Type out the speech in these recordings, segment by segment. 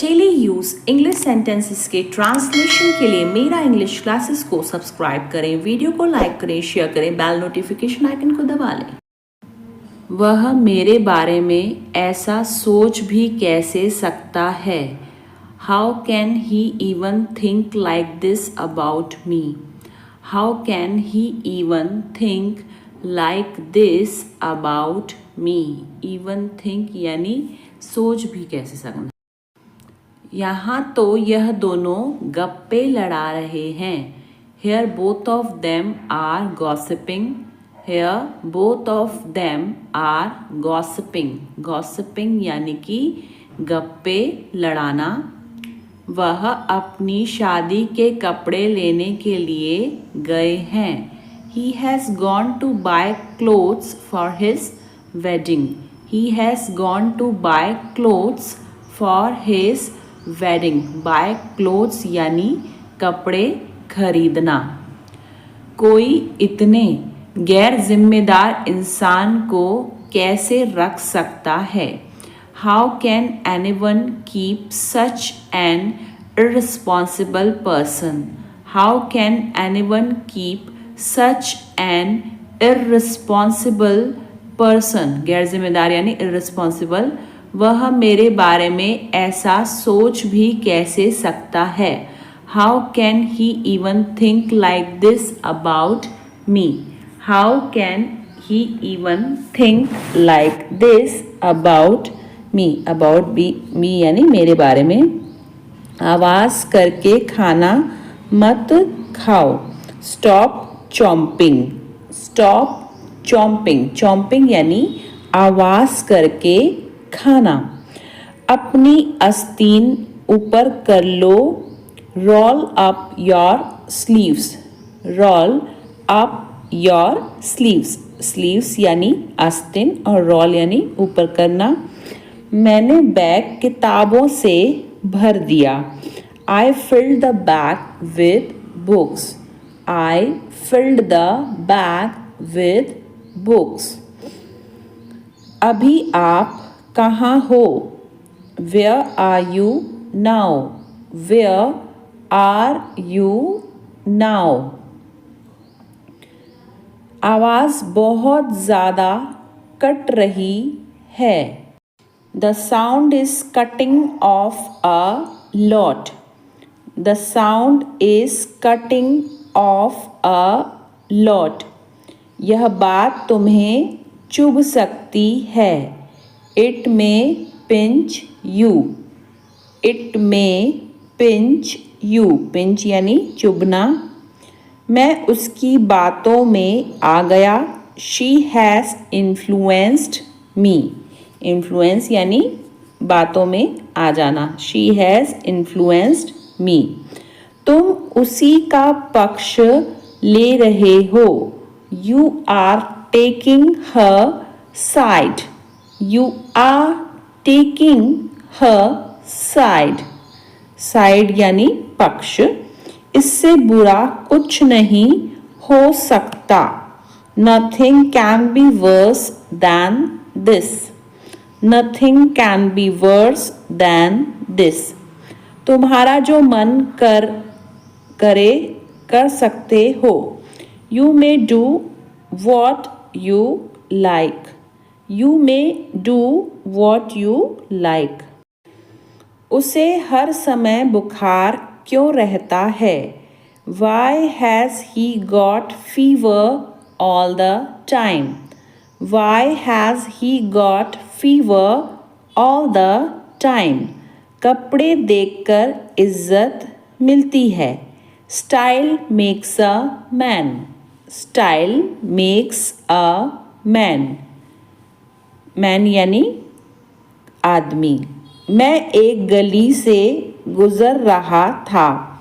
Daily use English sentences के translation के लिए मेरा इंग्लिश क्लासेस को सब्सक्राइब करें, वीडियो को लाइक करें, शेयर करें, बेल नोटिफिकेशन आइकन को दबा लें। वह मेरे बारे में ऐसा सोच भी कैसे सकता है? How can he even think like this about me? How can he even think like this about me? Even think यानी सोच भी कैसे सकना। यहाँ तो यह दोनों गप्पे लड़ा रहे हैं। Here both of them are gossiping. Here both of them are gossiping. Gossiping यानी कि गप्पे लड़ाना। वह अपनी शादी के कपड़े लेने के लिए गए हैं। He has gone to buy clothes for his wedding. He has gone to buy clothes for his wedding. Buy clothes यानी कपड़े खरीदना। कोई इतने गैर जिम्मेदार इंसान को कैसे रख सकता है? How can anyone keep such an irresponsible person? How can anyone keep such an irresponsible person? गैर जिम्मेदार यानी irresponsible। वह मेरे बारे में ऐसा सोच भी कैसे सकता है? How can he even think like this about me? How can he even think like this about me? About me यानी मेरे बारे में। आवाज़ करके खाना मत खाओ। Stop chomping. Stop chomping. Chomping यानी आवाज़ करके खाना। अपनी आस्तीन ऊपर कर लो। Roll up your sleeves. Roll up your sleeves. Sleeves यानी आस्तीन और रोल यानी ऊपर करना। मैंने बैग किताबों से भर दिया। I filled the bag with books. I filled the bag with books. अभी आप कहाँ हो? Where are you now? Where are you now? आवाज़ बहुत ज़्यादा कट रही है। The sound is cutting off a lot. The sound is cutting off a lot. यह बात तुम्हें चुभ सकती है। It may pinch you. It may pinch you. Pinch यानी चुभना। मैं उसकी बातों में आ गया। She has influenced me. Influence यानी बातों में आ जाना। She has influenced me. तुम उसी का पक्ष ले रहे हो। You are taking her side. You are taking her side. Side यानी पक्ष। इससे बुरा कुछ नहीं हो सकता। Nothing can be worse than this. Nothing can be worse than this. तुम्हारा जो मन कर सकते हो। You may do what you like. You may do what you like. उसे हर समय बुखार क्यों रहता है? Why has he got fever all the time? Why has he got fever all the time? कपड़े देखकर इज्जत मिलती है। Style makes a man. Style makes a man. Man यानी आदमी। मैं एक गली से गुजर रहा था।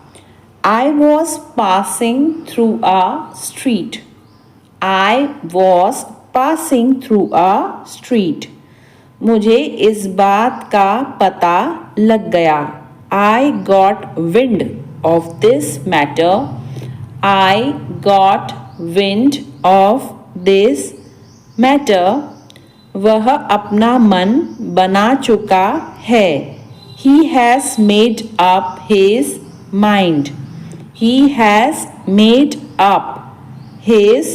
I was passing through a street. I was passing through a street. मुझे इस बात का पता लग गया। I got wind of this matter. I got wind of this matter. वह अपना मन बना चुका है। He has made up his mind. He has made up his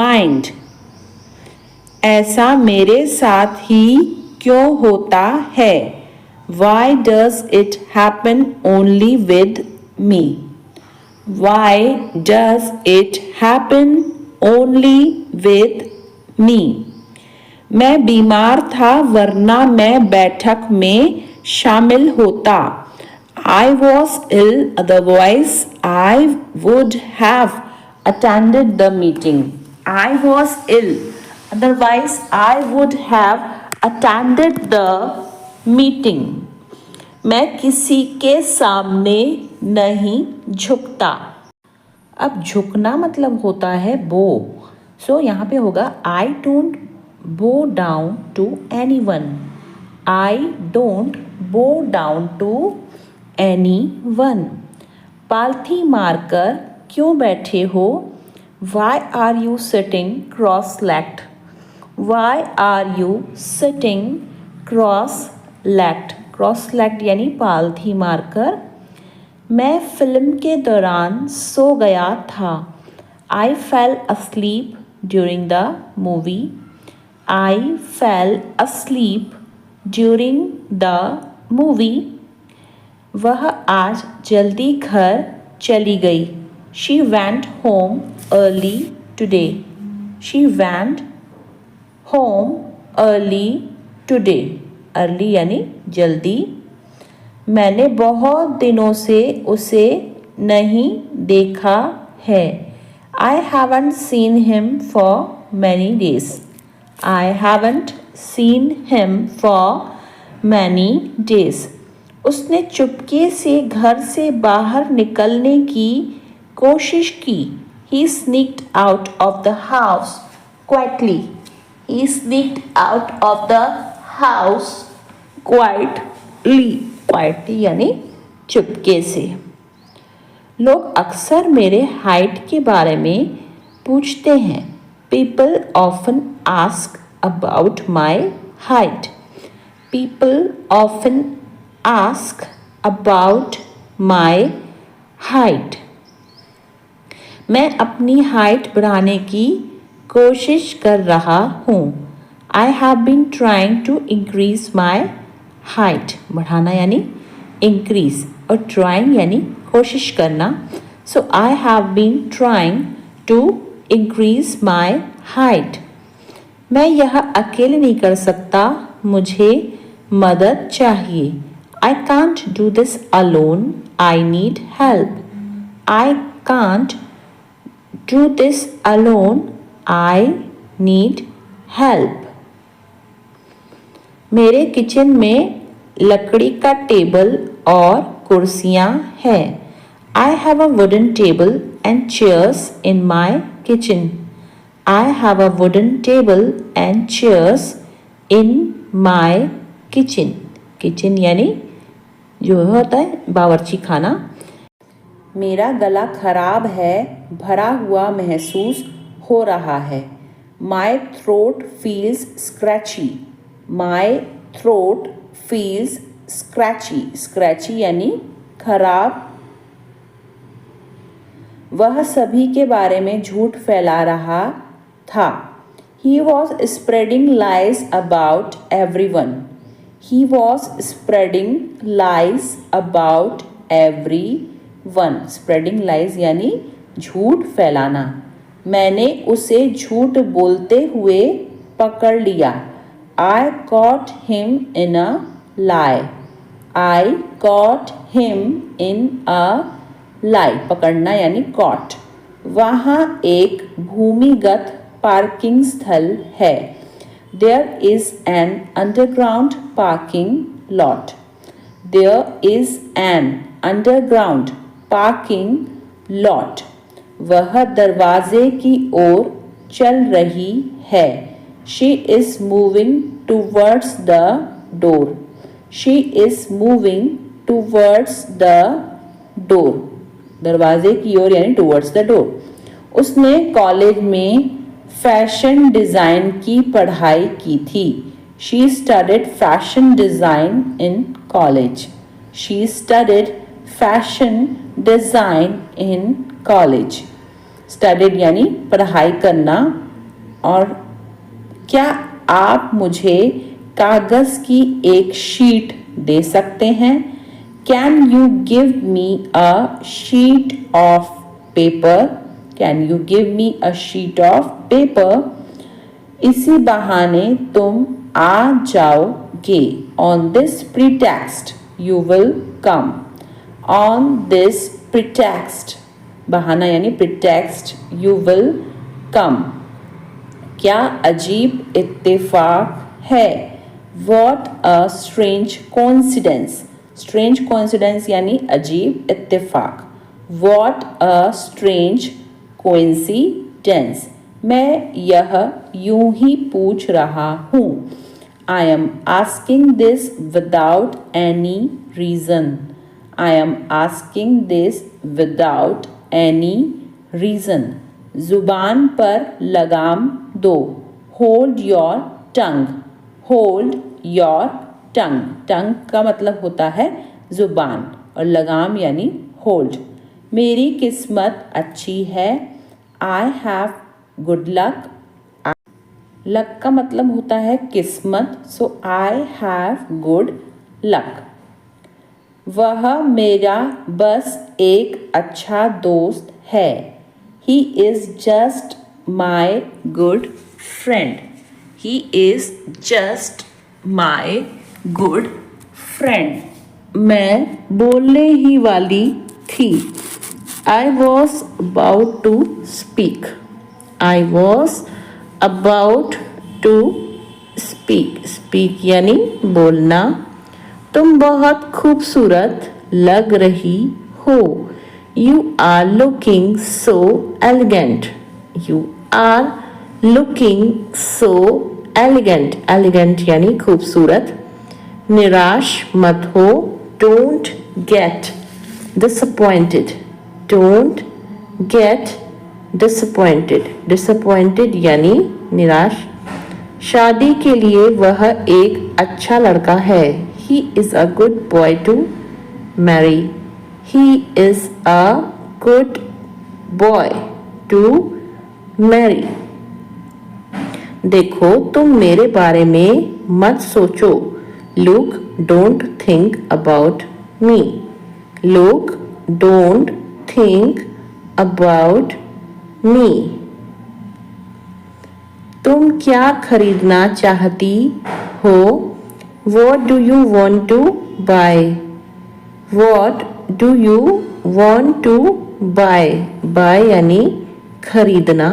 mind. ऐसा मेरे साथ ही क्यों होता है? Why does it happen only with me? Why does it happen only with me? मैं बीमार था वरना मैं बैठक में शामिल होता. I was ill, otherwise I would have attended the meeting. I was ill, otherwise I would have attended the meeting. मैं किसी के सामने नहीं झुकता. अब झुकना मतलब होता है बो. सो यहाँ पे होगा I don't bow down to anyone. I don't bow down to anyone. पालथी मारकर क्यों बैठे हो? Why are you sitting cross-legged? Why are you sitting cross-legged? Cross-legged यानी पालथी मारकर. मैं फिल्म के दौरान सो गया था. I fell asleep during the movie. I fell asleep during the movie. वह आज जल्दी घर चली गई. She went home early today. She went home early today. Early यानी जल्दी. मैंने बहुत दिनों से उसे नहीं देखा है. I haven't seen him for many days. I haven't seen him for many days. उसने चुपके से घर से बाहर निकलने की कोशिश की. He sneaked out of the house quietly. He sneaked out of the house quietly. Quietly यानी चुपके से. लोग अक्सर मेरे हाइट के बारे में पूछते हैं. People often ask about my height. People often ask about my height. मैं अपनी हाइट बढ़ाने की कोशिश कर रहा हूँ. I have been trying to increase my height. बढ़ाना यानी increase और trying यानी कोशिश करना. So I have been trying to increase my height. मैं यह अकेले नहीं कर सकता. मुझे मदद चाहिए. I can't do this alone. I need help. I can't do this alone. I need help. मेरे किचन में लकड़ी का टेबल और कुर्सियाँ हैं. I have a wooden table and chairs in my kitchen. I have a wooden table and chairs in my kitchen. Kitchen यानी जो होता है बावर्ची खाना. मेरा गला खराब है. भरा हुआ महसूस हो रहा है. My throat feels scratchy. My throat feels scratchy. Scratchy यानी खराब. वह सभी के बारे में झूठ फैला रहा था. He was spreading lies about everyone. He was spreading lies about everyone. Spreading lies यानी झूठ फैलाना. मैंने उसे झूठ बोलते हुए पकड़ लिया. I caught him in a lie. I caught him in a lie. पकड़ना यानी caught. वहाँ एक भूमिगत पार्किंग स्थल है. There is an underground parking lot. There is an underground parking lot. वह दरवाजे की ओर चल रही है. She is moving towards the door. She is moving towards the door. दरवाजे की ओर यानी towards the door. उसने कॉलेज में फैशन डिज़ाइन की पढ़ाई की थी. She studied fashion design in college. She studied fashion design in college. Studied यानी पढ़ाई करना। और क्या आप मुझे कागज की एक शीट दे सकते हैं? Can you give me a sheet of paper? Can you give me a sheet of paper? इसी बहाने तुम आ जाओगे। On this pretext you will come. On this pretext, बहाना यानी pretext, you will come. क्या अजीब इत्तेफाक है? What a strange coincidence. Strange coincidence यानी अजीब इत्तेफाक। What a strange coincidence. मैं यह यूं ही पूछ रहा हूँ। I am asking this without any reason. I am asking this without any reason. जुबान पर लगाम दो। Hold your tongue. Hold your tongue. Tongue का मतलब होता है जुबान और लगाम यानी hold. मेरी किस्मत अच्छी है। I have good luck. Luck का मतलब होता है किस्मत, so I have good luck. वह मेरा बस एक अच्छा दोस्त है। He is just my good friend. He is just my good friend. मैं बोलने ही वाली थी। I was about to speak. I was about to speak. Speak यानी बोलना। तुम बहुत खूबसूरत लग रही हो। You are looking so elegant. You are looking so elegant. Elegant यानी खूबसूरत। निराश मत हो। Don't get disappointed. Don't get disappointed. Disappointed यानी निराश। शादी के लिए वह एक अच्छा लड़का है। He is a good boy to marry. He is a good boy to marry. देखो तुम मेरे बारे में मत सोचो। Look don't think about me. Look don't think about me. तुम क्या खरीदना चाहती हो? What do you want to buy? What do you want to buy? Buy यानी खरीदना।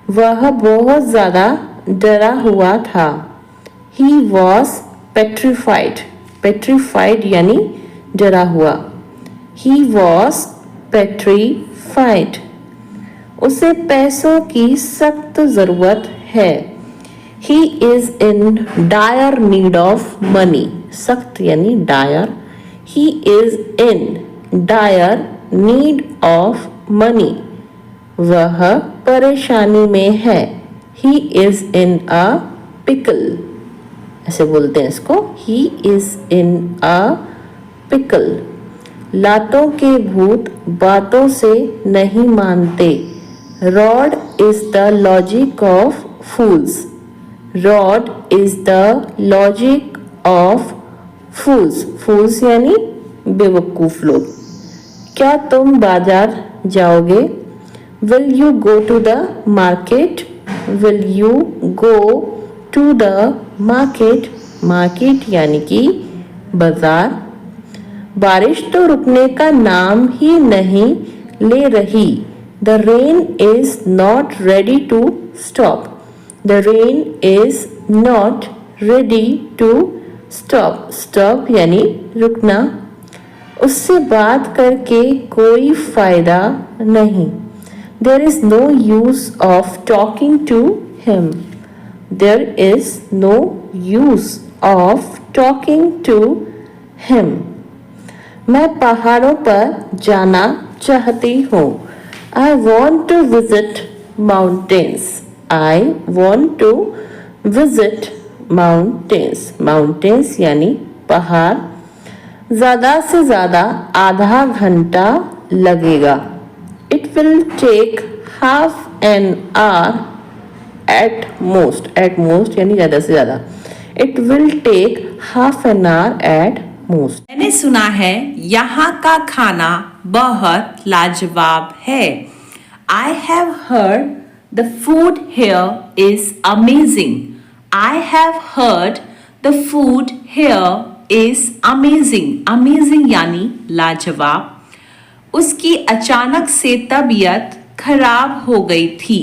वह बहुत ज़्यादा डरा हुआ था। He was petrified. Petrified यानी डरा हुआ। He was petrified. उसे पैसों की सख्त ज़रूरत है। He is in dire need of money. सख्त यानी dire. He is in dire need of money. वह परेशानी में है। He is in a pickle. ऐसे बोलते हैं इसको। He is in a pickle. लातों के भूत बातों से नहीं मानते। Rod is the logic of fools. Rod is the logic of fools. Fools यानी बेवकूफ लोग। क्या तुम बाजार जाओगे? Will you go to the market? Will you go to the market? Market यानी कि बाजार। बारिश तो रुकने का नाम ही नहीं ले रही। The rain is not ready to stop. The rain is not ready to stop. Stop यानी रुकना। उससे बात करके कोई फायदा नहीं। There is no use of talking to him. There is no use of talking to him. मैं पहाड़ों पर जाना चाहती हूँ। I want to visit mountains. I want to visit mountains, mountains यानी पहाड़, ज़्यादा से ज़्यादा आधा घंटा लगेगा। It will take half an hour at most यानी ज़्यादा से ज़्यादा। It will take half an hour at most. मैंने सुना है यहाँ का खाना बहुत लाजवाब है। I have heard the food here is amazing. I have heard the food here is amazing. Amazing यानी लाजवाब। उसकी अचानक से तबीयत खराब हो गई थी।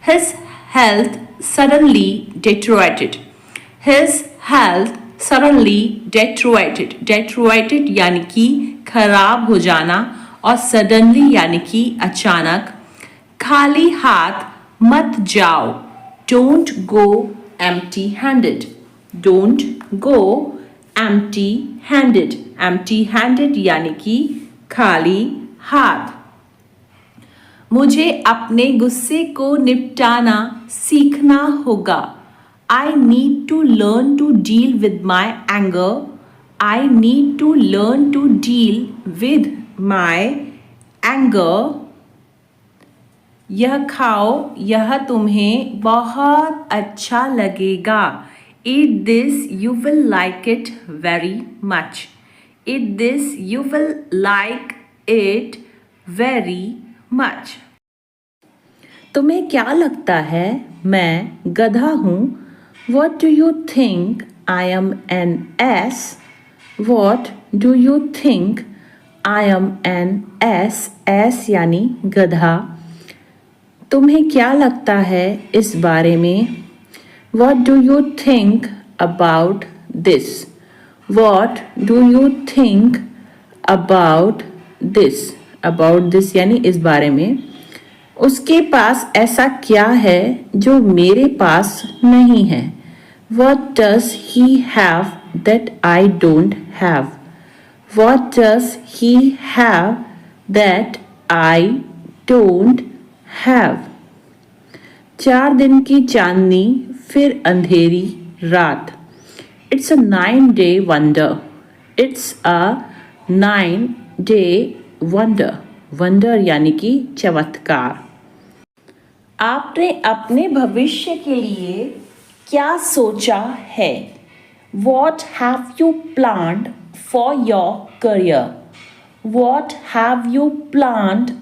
His health suddenly deteriorated. His health suddenly deteriorated. Deteriorated यानी कि खराब हो जाना और suddenly यानी कि अचानक। खाली हाथ मत जाओ। Don't go empty-handed. Don't go empty-handed. Empty-handed यानी कि खाली हाथ। मुझे अपने गुस्से को निपटाना सीखना होगा। I need to learn to deal with my anger. I need to learn to deal with my anger. यह खाओ, यह तुम्हें बहुत अच्छा लगेगा। Eat this, you will like it very much. Eat this, you will like it very much. तुम्हें क्या लगता है मैं गधा हूँ? What do you think I am an ass? What do you think I am an ass? Ass यानी गधा। तुम्हें क्या लगता है इस बारे में? What do you think about this? What do you think about this? About this यानी इस बारे में। उसके पास ऐसा क्या है जो मेरे पास नहीं है? What does he have that I don't have? What does he have that I don't have? 4 दिन की चांदनी फिर अंधेरी रात। It's a 9-day wonder. It's a 9-day wonder. Wonder यानी कि चमत्कार। आपने अपने भविष्य के लिए क्या सोचा है? What have you planned for your career? What have you planned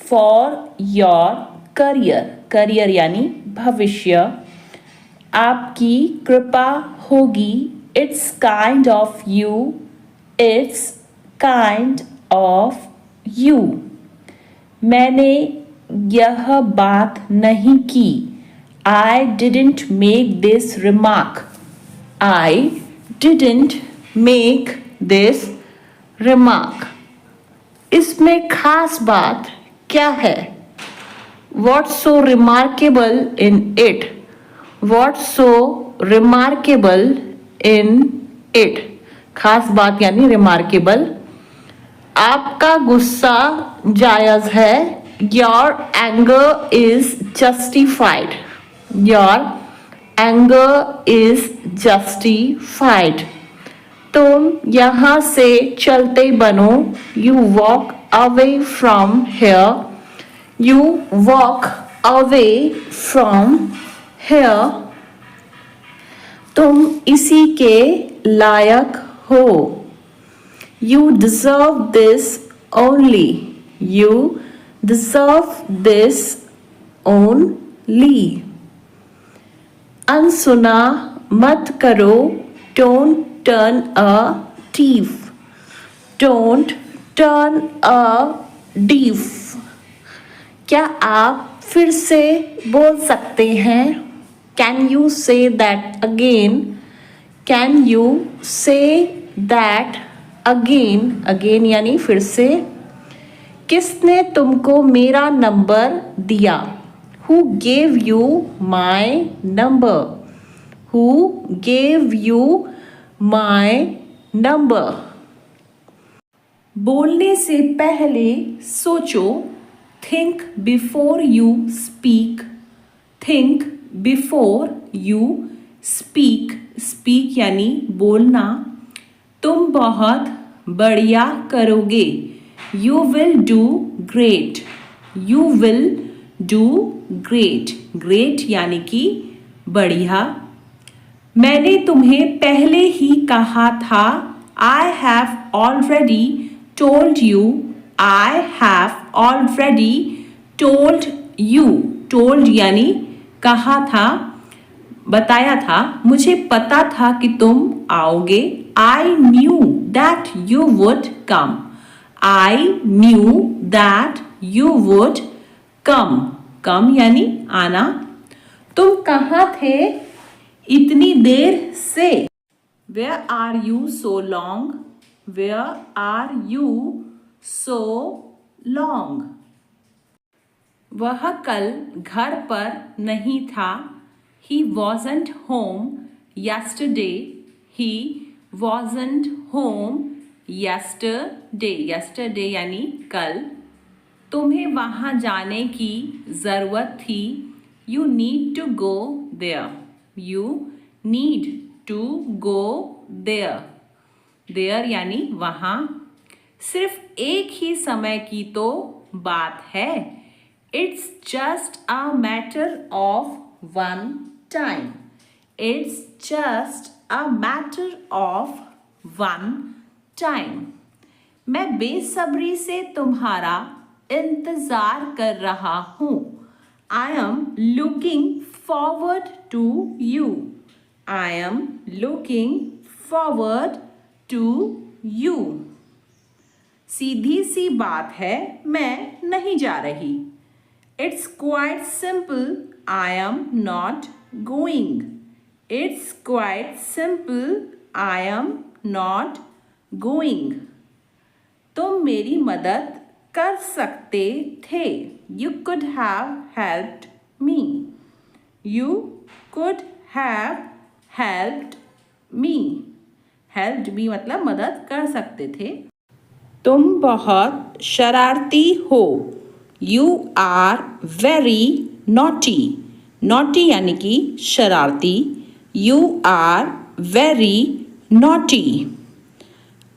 for your career? Career यानी भविष्य। आपकी कृपा होगी। It's kind of you. It's kind of you. मैंने यह बात नहीं की। I didn't make this remark. I didn't make this remark. इसमें खास बात क्या है? What's so remarkable in it? What's so remarkable in it? खास बात यानी remarkable। आपका गुस्सा जायज़ है। Your anger is justified. Your anger is justified. तुम यहाँ से चलते बनो। You walk away from here. You walk away from here. तुम इसी के लायक हो। You deserve this only. You deserve this only. अनसुना मत करो। Don't turn a deaf. Don't turn a deaf. क्या आप फिर से बोल सकते हैं? Can you say that again? Can you say that again? Again यानी फिर से। किसने तुमको मेरा नंबर दिया? Who gave you my number? Who gave you my number? बोलने से पहले सोचो। Think before you speak. Think before you speak. Speak यानी बोलना, तुम बहुत बढ़िया करोगे, you will do great, you will do great, great यानी कि बढ़िया। मैंने तुम्हें पहले ही कहा था, I have already told you, I have already told you, told यानी कहा था, बताया था, मुझे पता था कि तुम आओगे, I knew that you would come, I knew that you would come, come यानी आना। तुम कहाँ थे इतनी देर से, where are you so long, where are you so long. वह कल घर पर नहीं था, he wasn't home yesterday, he wasn't home yesterday, yesterday यानी कल। तुम्हें वहाँ जाने की ज़रूरत थी, you need to go there, you need to go there, there यानी वहाँ। सिर्फ एक ही समय की तो बात है, it's just a matter of one time, it's just a matter of one time। मैं बेसब्री से तुम्हारा इंतजार कर रहा हूँ, I am looking forward to you, I am looking forward to you। सीधी सी बात है, मैं नहीं जा रही, it's quite simple, I am not going, it's quite simple, I am not going। तुम मेरी मदद कर सकते थे, you could have helped me, you could have helped me, helped me मतलब मदद कर सकते थे। तुम बहुत शरारती हो, you are very naughty, naughty यानी कि शरारती, you are very naughty।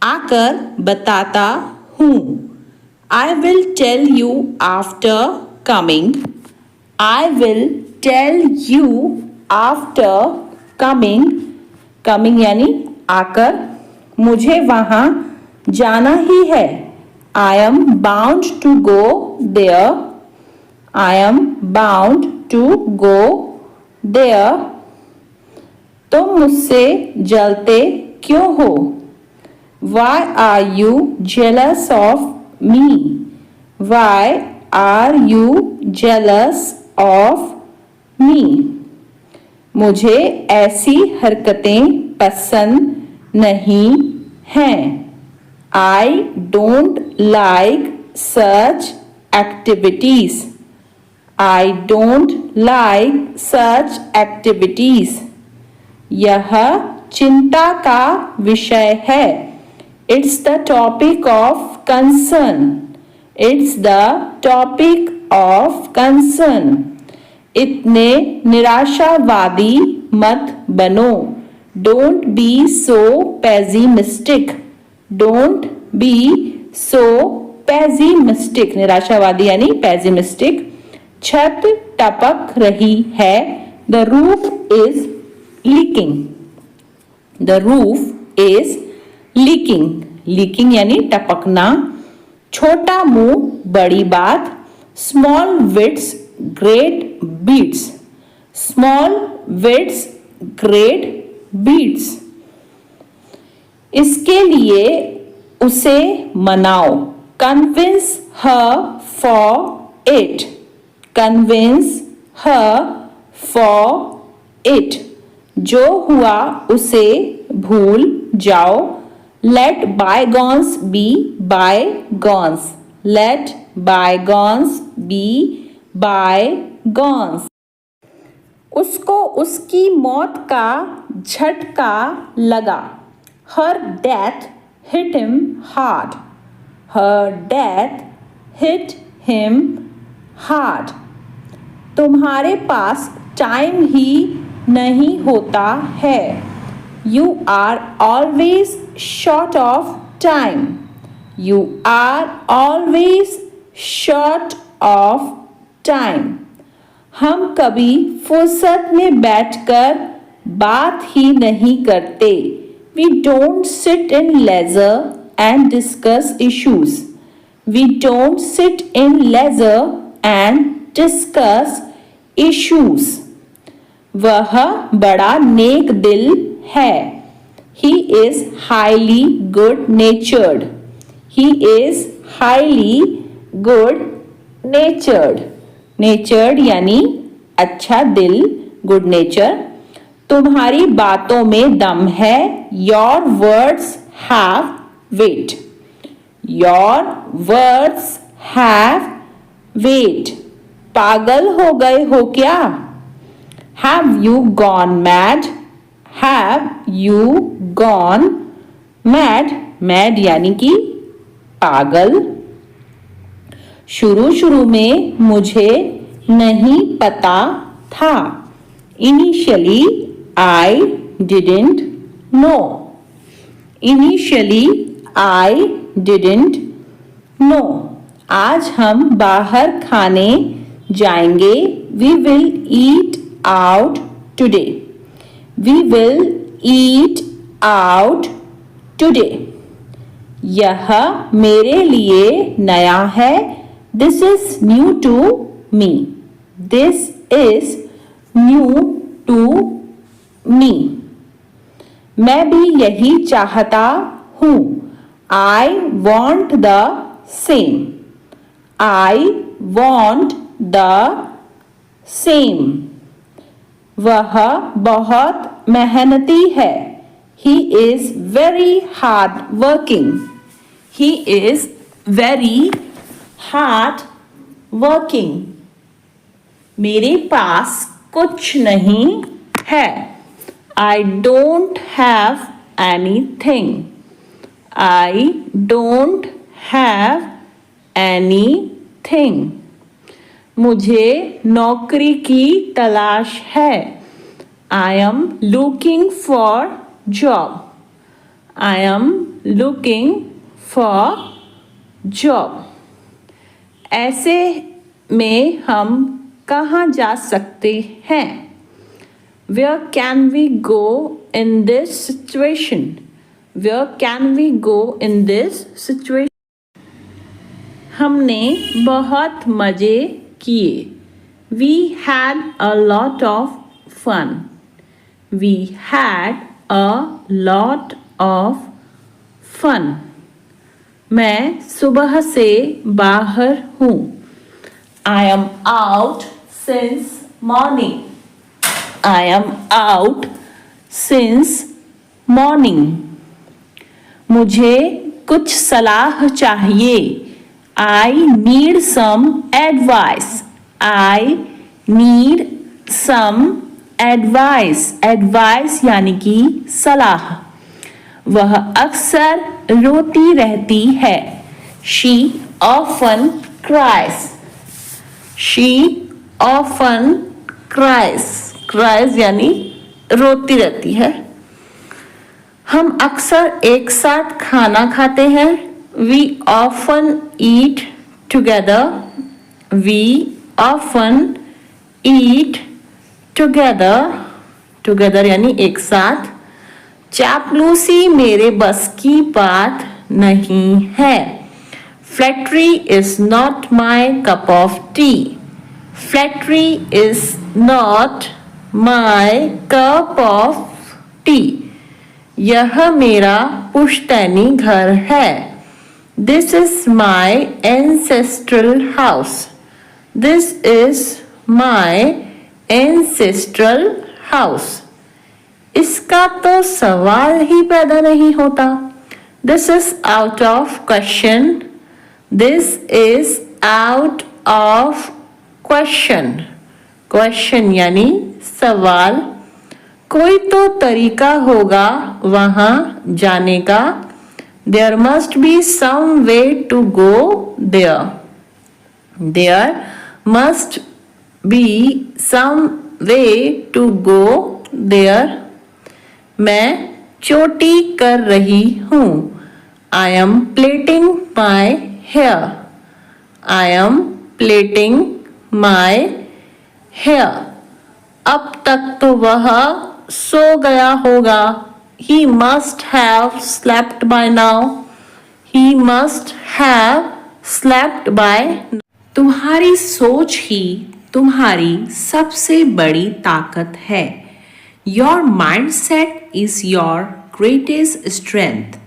आकर बताता हूँ, I will tell you after coming, I will tell you after coming, coming यानी आकर। मुझे वहाँ जाना ही है, I am bound to go there, I am bound to go there। तुम मुझसे जलते क्यों हो, Why are you jealous of me, Why are you jealous of me। मुझे ऐसी हरकतें पसंद नहीं हैं, I don't like such activities, I don't like such activities। यह चिंता का विषय है, it's the topic of concern, it's the topic of concern। इतने निराशावादी मत बनो, don't be so pessimistic, don't be so pessimistic, निराशावादी यानी pessimistic। छत टपक रही है, the roof is leaking, the roof is leaking, leaking यानी टपकना। छोटा मुंह बड़ी बात, small wits great beats, small wits great beats। इसके लिए उसे मनाओ, convince her for it, convince her for it। जो हुआ उसे भूल जाओ, let bygones be bygones, let bygones be bygones। उसको उसकी मौत का झटका लगा, her death hit him hard, her death hit him hard। तुम्हारे पास टाइम ही नहीं होता है, You are always short of time. You are always short of time. हम कभी फुर्सत में बैठकर बात ही नहीं करते. We don't sit in leisure and discuss issues. We don't sit in leisure and discuss issues. वह बड़ा नेक दिल है. He is highly good natured. He is highly good natured. Natured यानी अच्छा दिल, good nature. तुम्हारी बातों में दम है. Your words have weight. Your words have weight. पागल हो गए हो क्या? Have you gone mad? Have you gone mad? Mad यानी कि पागल. शुरू में मुझे नहीं पता था. Initially I didn't know. Initially I didn't know. आज हम बाहर खाने जाएंगे. We will eat out today. We will eat out today. यह मेरे लिए नया है. This is new to me. This is new to me. मैं भी यही चाहता हूँ. I want the same. I want the same. वह बहुत मेहनती है. He is very hard working. He is very hard working. मेरे पास कुछ नहीं है. I don't have anything. I don't have anything. मुझे नौकरी की तलाश है. I am looking for job. I am looking for job. ऐसे में हम कहाँ जा सकते हैं? Where can we go in this situation? Where can we go in this situation? हमने बहुत मजे किए. We had a lot of fun. We had a lot of fun. मैं सुबह से बाहर हूँ. I am out since morning. I am out since morning. मुझे कुछ सलाह चाहिए. I need some advice. I need some advice. Advice यानी कि सलाह. वह अक्सर रोती रहती है. She often cries. She often cries. Cries यानी रोती रहती है. हम अक्सर एक साथ खाना खाते हैं. We often eat together. We often eat together. Together यानी एक साथ. चापलूसी मेरे बस की बात नहीं है. Flattery is not my cup of tea. Flattery is not my cup of tea. यह मेरा पुश्तैनी घर है. This is my ancestral house. This is my ancestral house. इसका तो सवाल ही पैदा नहीं होता. This is out of question. This is out of question. Question यानी सवाल. कोई तो तरीका होगा वहाँ जाने का. There must be some way to go there. There must be some way to go there. मैं चोटी कर रही हूँ। I am plaiting my hair. I am plaiting my hair. अब तक तो वह सो गया होगा। He must have slept by now. He must have slept by. तुम्हारी सोच ही तुम्हारी सबसे बड़ी ताकत है। Your mindset is your greatest strength.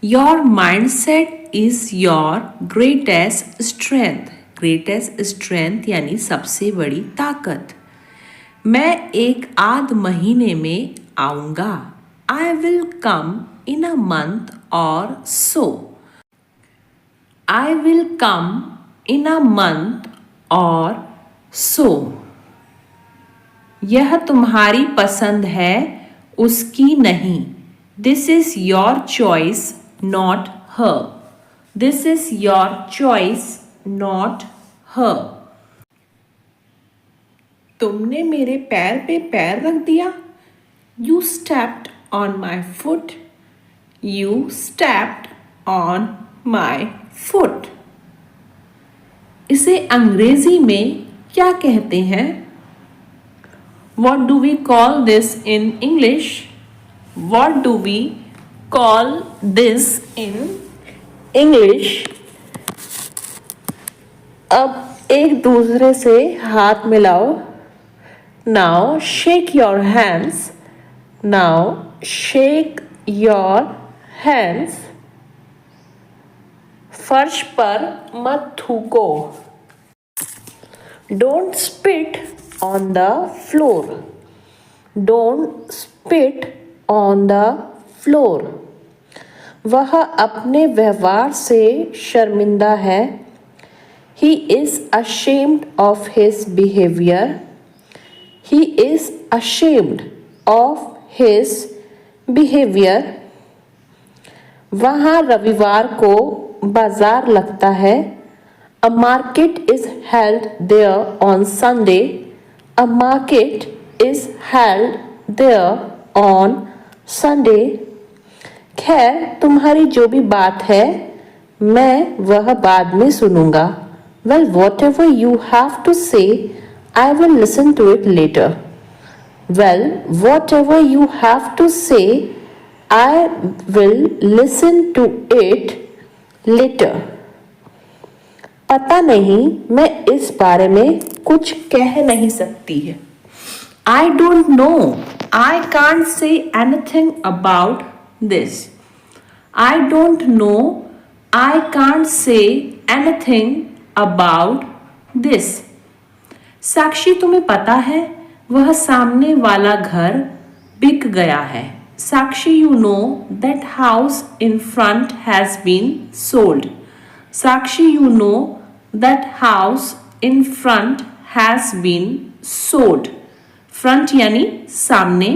Your mindset is your greatest strength. Greatest strength यानी सबसे बड़ी ताकत। मैं एक आध महीने में आऊँगा। I will come in a month or so. I will come in a month or so. यह तुम्हारी पसंद है, उसकी नहीं। This is your choice, not her. This is your choice, not her. तुमने मेरे पैर पे पैर रख दिया। You stepped on my foot. You stepped on my foot. इसे अंग्रेजी में क्या कहते हैं? What do we call this in English? What do we call this in English? अब एक दूसरे से हाथ मिलाओ। Now shake your hands. Now shake your hands. फर्श पर मत थूको। Don't spit on the floor. Don't spit on the floor. वह अपने व्यवहार से शर्मिंदा है। He is ashamed of his behavior. He is ashamed of his behavior. वहाँ रविवार को बाजार लगता है। A market is held there on Sunday. A market is held there on Sunday. खैर तुम्हारी जो भी बात है मैं वह बाद में सुनूंगा। Well, whatever you have to say, I will listen to it later. Well, whatever you have to say, I will listen to it later. पता नहीं मैं इस बारे में कुछ कह नहीं सकती है। I don't know. I can't say anything about this. I don't know. I can't say anything about this. साक्षी तुम्हें पता है वह सामने वाला घर बिक गया है। साक्षी you know that house in front has been sold. Sakshi you know that house in front has been sold. front यानी सामने।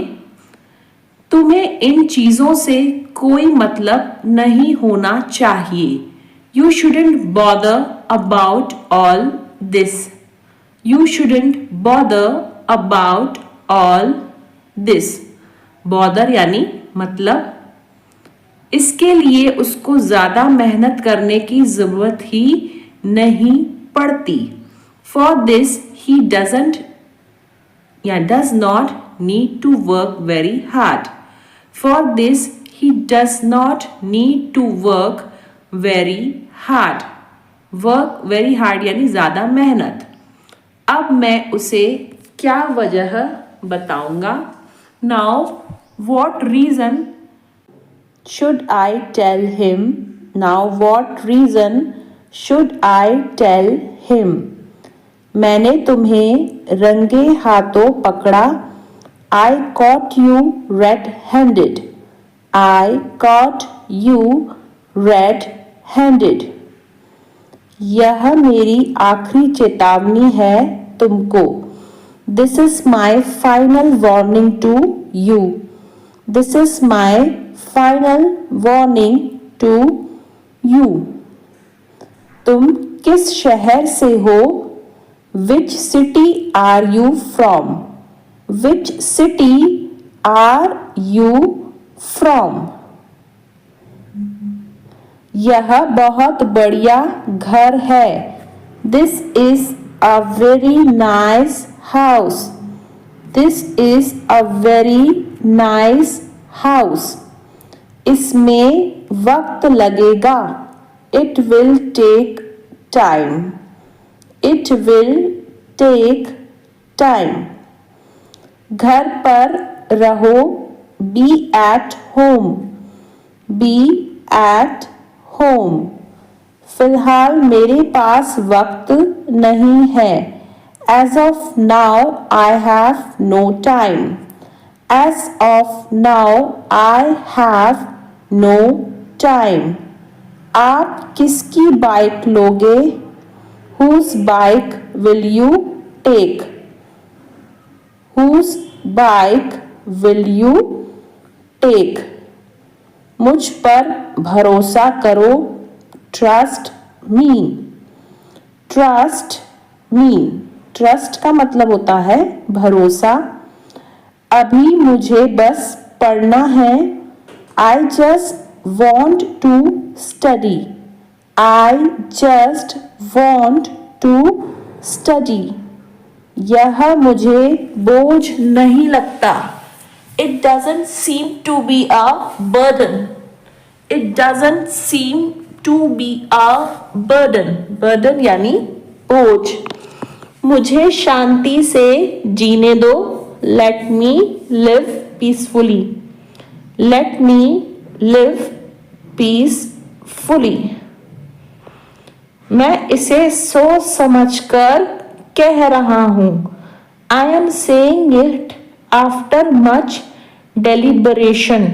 तुम्हें इन चीजों से कोई मतलब नहीं होना चाहिए। You shouldn't bother about all this. You shouldn't bother about all this. Bother यानी मतलब। इसके लिए उसको ज्यादा मेहनत करने की जरूरत ही नहीं पड़ती। For this he doesn't या does not need to work very hard. For this he does not need to work very hard. Work very hard यानी ज्यादा मेहनत। अब मैं उसे क्या वजह बताऊंगा। Now what reason should I tell him? Now what reason should I tell him? मैंने तुम्हें रंगे हाथों पकड़ा। I caught you red-handed. I caught you red-handed. यह मेरी आखिरी चेतावनी है तुमको। This is my final warning to you. This is my final warning to you. तुम किस शहर से हो? Which city are you from? Which city are you from. यह बहुत बढ़िया घर है. This is a very nice house. This is a very nice house. इसमें वक्त लगेगा. It will take time. It will take time. घर पर रहो. Be at home. Be at home. फिलहाल मेरे पास वक्त नहीं है. As of now I have no time. As of now I have no time. आप किसकी बाइक लोगे? Whose bike will you take? Whose bike will you take? मुझ पर भरोसा करो. Trust me. Trust me. Trust का मतलब होता है भरोसा. अभी मुझे बस पढ़ना है. I just want to study. I just want to study. यह मुझे बोझ नहीं लगता. It doesn't seem to be a burden. It doesn't seem to be a burden. Burden यानी बोझ. मुझे शांति से जीने दो. Let me live peacefully. Let me live peacefully. मैं इसे सोच समझकर कह रहा हूँ. I am saying it after much deliberation.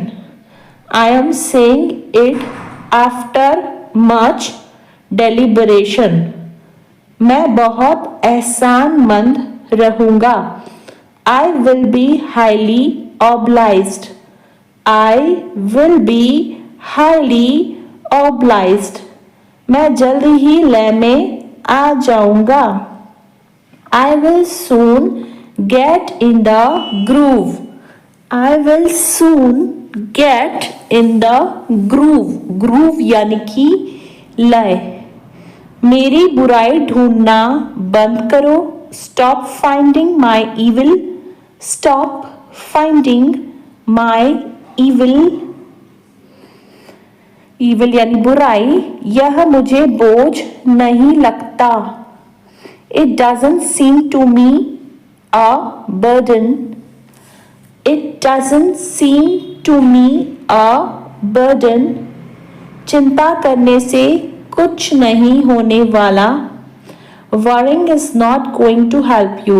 I am saying it after much deliberation. मैं बहुत एहसानमंद रहूँगा. I will be highly obliged. I will be highly obliged. मैं जल्दी ही लय में आ जाऊँगा. I will soon get in the groove. I will soon get in the groove. Groove यानी कि लय. मेरी बुराई ढूंढना बंद करो. Stop finding my evil. Stop finding my evil. Evil यानी बुराई. यह मुझे बोझ नहीं लगता. It doesn't seem to me a burden. It doesn't seem to me a burden. चिंता करने से कुछ नहीं होने वाला. Worrying is not going to help you.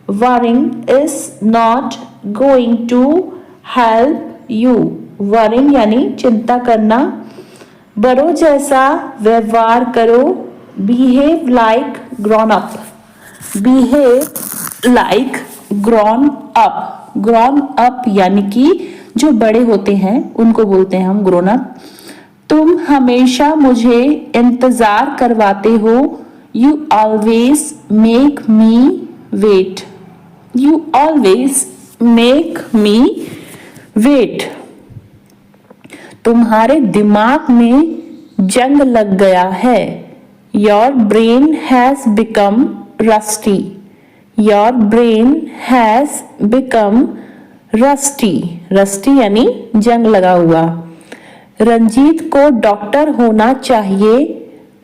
Worrying is not going to help you. Worrying यानी चिंता करना. बड़ों जैसा व्यवहार करो. Behave like grown up. Behave like grown up. Grown up यानी कि जो बड़े होते हैं उनको बोलते हैं हम grown up. तुम हमेशा मुझे इंतजार करवाते हो. You always make me wait. You always make me wait. तुम्हारे दिमाग में जंग लग गया है. Your brain has become rusty. Your brain has become rusty. Rusty यानी जंग लगा हुआ. रंजीत को डॉक्टर होना चाहिए.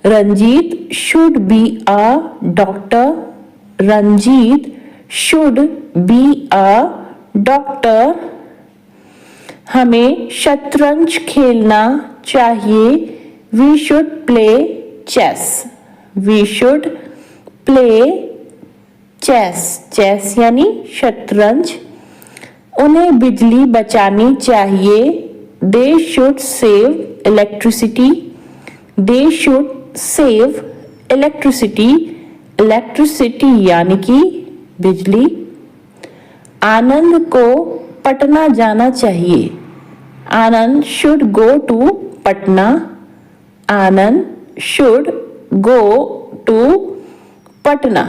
Ranjit should be a doctor. Ranjit should be a doctor. हमें शतरंज खेलना चाहिए. We should play chess. We should play chess. Chess यानी शतरंज. उन्हें बिजली बचानी चाहिए. They should save electricity. They should save electricity. Electricity यानी कि बिजली. आनंद को पटना जाना चाहिए. आनंद should go to Patna. Anand should go to Patna.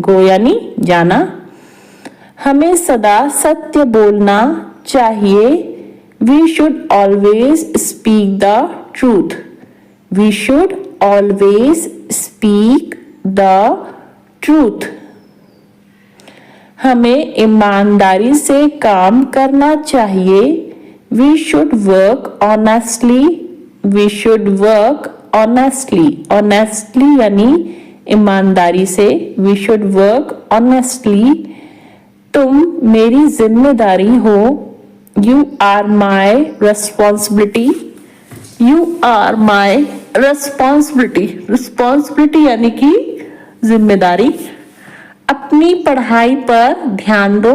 go यानी जाना. हमें सदा सत्य बोलना चाहिए. We should always speak the truth. We should always speak the truth. हमें ईमानदारी से काम करना चाहिए. We should work honestly. We should work honestly. Honestly यानी ईमानदारी से. We should work honestly. तुम मेरी जिम्मेदारी हो. You are my responsibility. You are my responsibility. Responsibility यानी कि जिम्मेदारी. अपनी पढ़ाई पर ध्यान दो.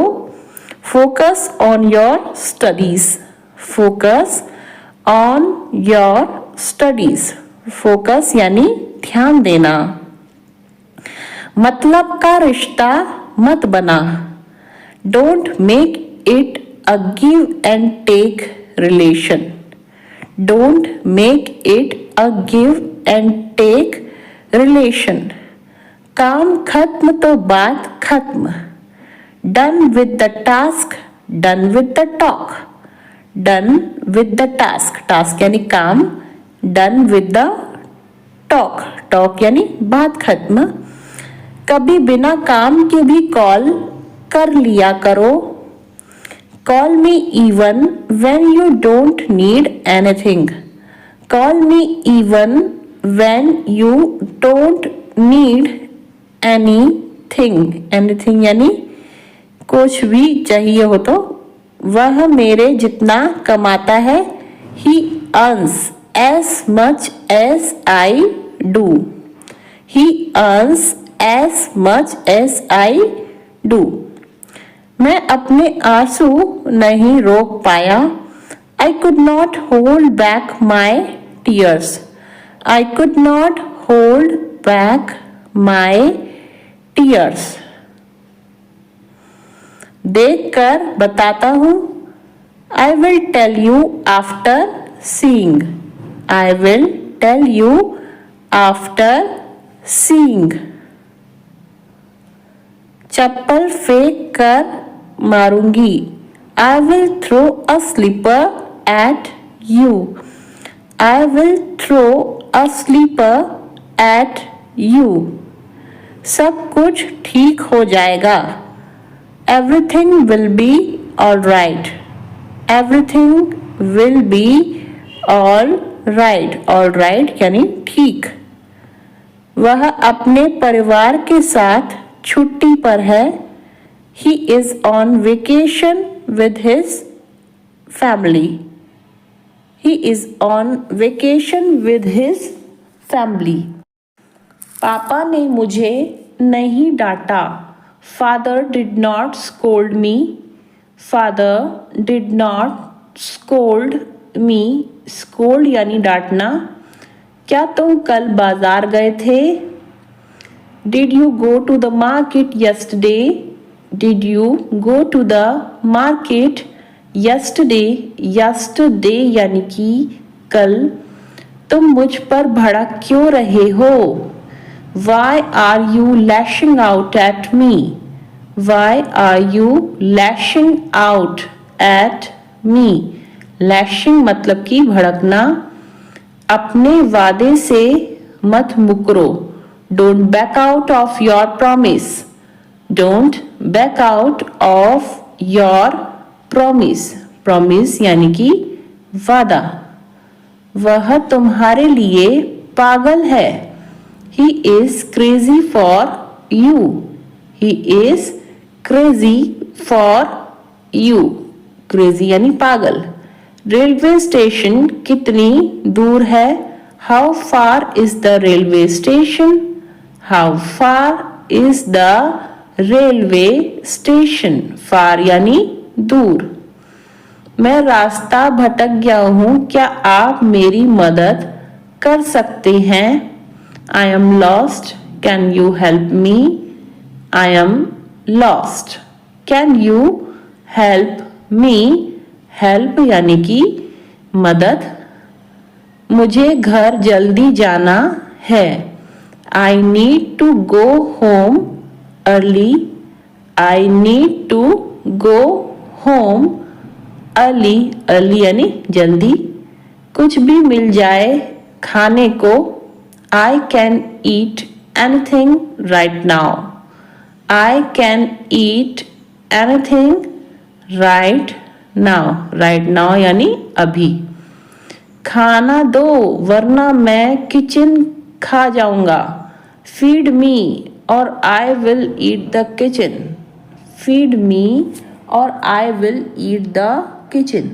Focus on your studies. Focus on your studies. Focus यानी ध्यान देना. मतलब का रिश्ता मत बना. Don't make it a give and take relation. Don't make it a give and take relation. काम खत्म तो बात खत्म. Done with the task, done with the talk. Done with the task. Task यानी काम. Done with the talk. Talk यानी बात खत्म. कभी बिना काम के भी कॉल कर लिया करो. Call me even when you don't need anything. Call me even when you don't need anything. Anything यानी कुछ भी चाहिए हो तो. वह मेरे जितना कमाता है. He earns as much as I do. He earns as much as I do. मैं अपने आंसू नहीं रोक पाया. I could not hold back my tears. I could not hold back my tears. देख कर बताता हूँ. I will tell you after seeing. I will tell you after seeing. चप्पल फेंक कर मारूंगी. I will throw a slipper at you. I will throw a slipper at you. सब कुछ ठीक हो जाएगा. Everything will be all right. Everything will be all right. All right यानी ठीक. वह अपने परिवार के साथ छुट्टी पर है. He is on vacation with his family. He is on vacation with his family. पापा ने मुझे नहीं डांटा. Father did not scold me. Father did not scold me. Scold यानी डांटना. क्या तुम कल बाजार गए थे? Did you go to the market yesterday? Did you go to the market yesterday? Yesterday यानी कि कल. तुम मुझ पर भड़क क्यों रहे हो? Why are you lashing out at me? Why are you lashing out at me? Lashing मतलब कि भड़कना. अपने वादे से मत मुकरो. Don't back out of your promise. Don't back out of your promise. Promise यानी कि वादा. वह तुम्हारे लिए पागल है. He is crazy for you. He is crazy for you. Crazy यानी पागल. रेलवे स्टेशन कितनी दूर है? How far is the railway station? How far is the railway station? Far यानी दूर. मैं रास्ता भटक गया हूँ. क्या आप मेरी मदद कर सकते हैं? I am lost. Can you help me? I am lost. Can you help me? Help यानी कि मदद. मुझे घर जल्दी जाना है. I need to go home early. I need to go home early, early यानी जल्दी। कुछ भी मिल जाए खाने को, I can eat anything right now. I can eat anything right now, right now यानी अभी। खाना दो वरना मैं किचन खा जाऊंगा। फीड मी और I will eat the kitchen. Feed me और I will eat the kitchen.